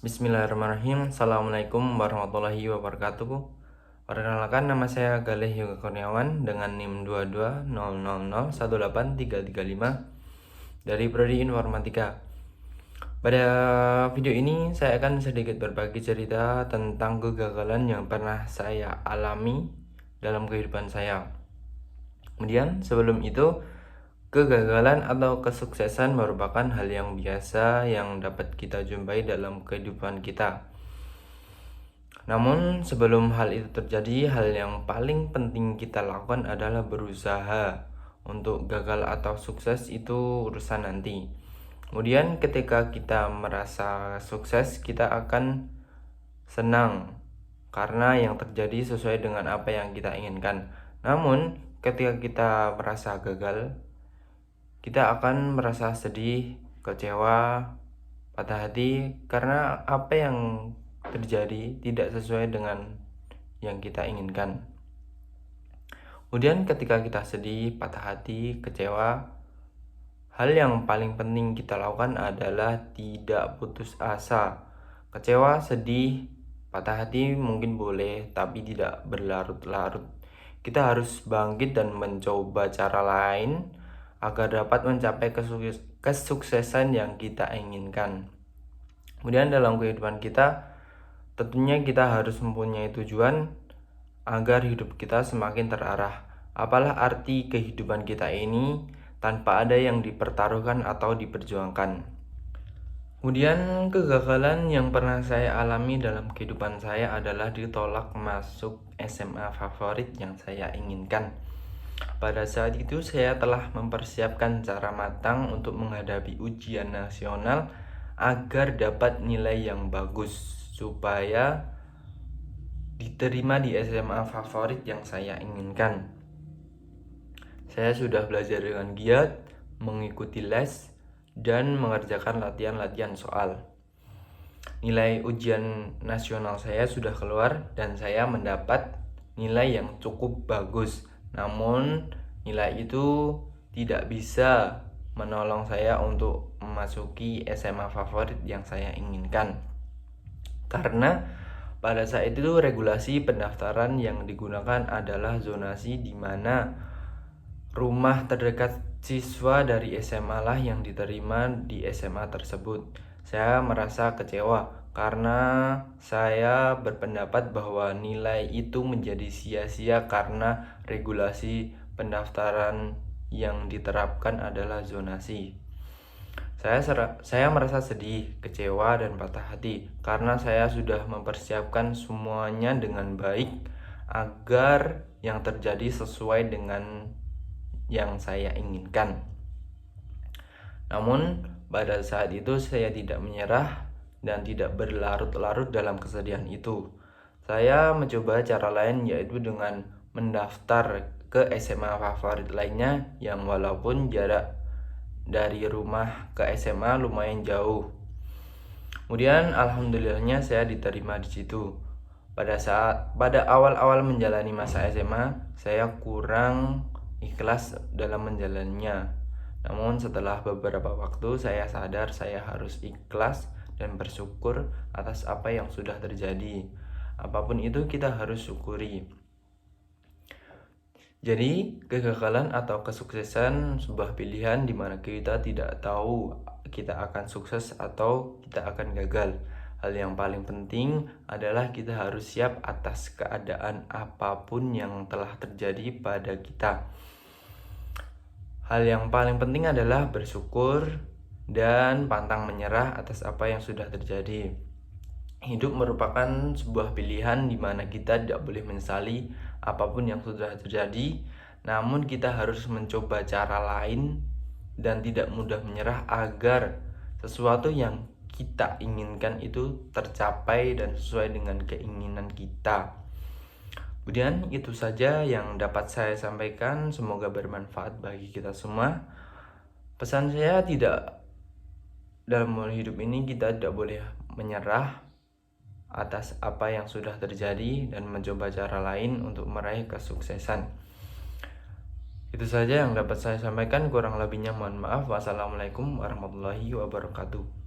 Bismillahirrahmanirrahim. Assalamualaikum warahmatullahi wabarakatuh. Perkenalkan, nama saya Galih Yoga Kurniawan dengan NIM 2200001835 dari Prodi Informatika. Pada video ini saya akan sedikit berbagi cerita tentang kegagalan yang pernah saya alami dalam kehidupan saya. Kemudian sebelum itu, kegagalan atau kesuksesan merupakan hal yang biasa yang dapat kita jumpai dalam kehidupan kita. Namun sebelum hal itu terjadi, hal yang paling penting kita lakukan adalah berusaha. Untuk gagal atau sukses itu urusan nanti. Kemudian ketika kita merasa sukses, kita akan senang karena yang terjadi sesuai dengan apa yang kita inginkan. Namun ketika kita merasa gagal, kita akan merasa sedih, kecewa, patah hati karena apa yang terjadi tidak sesuai dengan yang kita inginkan. Kemudian ketika kita sedih, patah hati, kecewa, hal yang paling penting kita lakukan adalah tidak putus asa. Kecewa, sedih, patah hati mungkin boleh, tapi tidak berlarut-larut. Kita harus bangkit dan mencoba cara lain agar dapat mencapai kesuksesan yang kita inginkan. Kemudian dalam kehidupan kita, tentunya kita harus mempunyai tujuan agar hidup kita semakin terarah. Apalah arti kehidupan kita ini tanpa ada yang dipertaruhkan atau diperjuangkan. Kemudian kegagalan yang pernah saya alami dalam kehidupan saya adalah ditolak masuk SMA favorit yang saya inginkan. Pada saat itu saya telah mempersiapkan secara matang untuk menghadapi ujian nasional agar dapat nilai yang bagus supaya diterima di SMA favorit yang saya inginkan. Saya sudah belajar dengan giat, mengikuti les, dan mengerjakan latihan-latihan soal. Nilai ujian nasional saya sudah keluar dan saya mendapat nilai yang cukup bagus. Namun nilai itu tidak bisa menolong saya untuk memasuki SMA favorit yang saya inginkan. Karena pada saat itu regulasi pendaftaran yang digunakan adalah zonasi, di mana rumah terdekat siswa dari SMA lah yang diterima di SMA tersebut. Saya merasa kecewa karena saya berpendapat bahwa nilai itu menjadi sia-sia karena regulasi pendaftaran yang diterapkan adalah zonasi. Saya merasa sedih, kecewa, dan patah hati karena saya sudah mempersiapkan semuanya dengan baik agar yang terjadi sesuai dengan yang saya inginkan. Namun pada saat itu saya tidak menyerah dan tidak berlarut-larut dalam kesedihan itu. Saya mencoba cara lain, yaitu dengan mendaftar ke SMA favorit lainnya yang walaupun jarak dari rumah ke SMA lumayan jauh. Kemudian alhamdulillahnya saya diterima di situ. Pada awal-awal menjalani masa SMA, saya kurang ikhlas dalam menjalannya. Namun setelah beberapa waktu saya sadar saya harus ikhlas dan bersyukur atas apa yang sudah terjadi. Apapun itu kita harus syukuri. Jadi kegagalan atau kesuksesan sebuah pilihan di mana kita tidak tahu kita akan sukses atau kita akan gagal. Hal yang paling penting adalah kita harus siap atas keadaan apapun yang telah terjadi pada kita. Hal yang paling penting adalah bersyukur dan pantang menyerah atas apa yang sudah terjadi. Hidup merupakan sebuah pilihan di mana kita tidak boleh menyesali apapun yang sudah terjadi, namun kita harus mencoba cara lain dan tidak mudah menyerah agar sesuatu yang kita inginkan itu tercapai dan sesuai dengan keinginan kita. Kemudian itu saja yang dapat saya sampaikan, semoga bermanfaat bagi kita semua. Pesan saya, dalam hidup ini kita tidak boleh menyerah atas apa yang sudah terjadi dan mencoba cara lain untuk meraih kesuksesan. Itu saja yang dapat saya sampaikan, kurang lebihnya mohon maaf. Wassalamualaikum warahmatullahi wabarakatuh.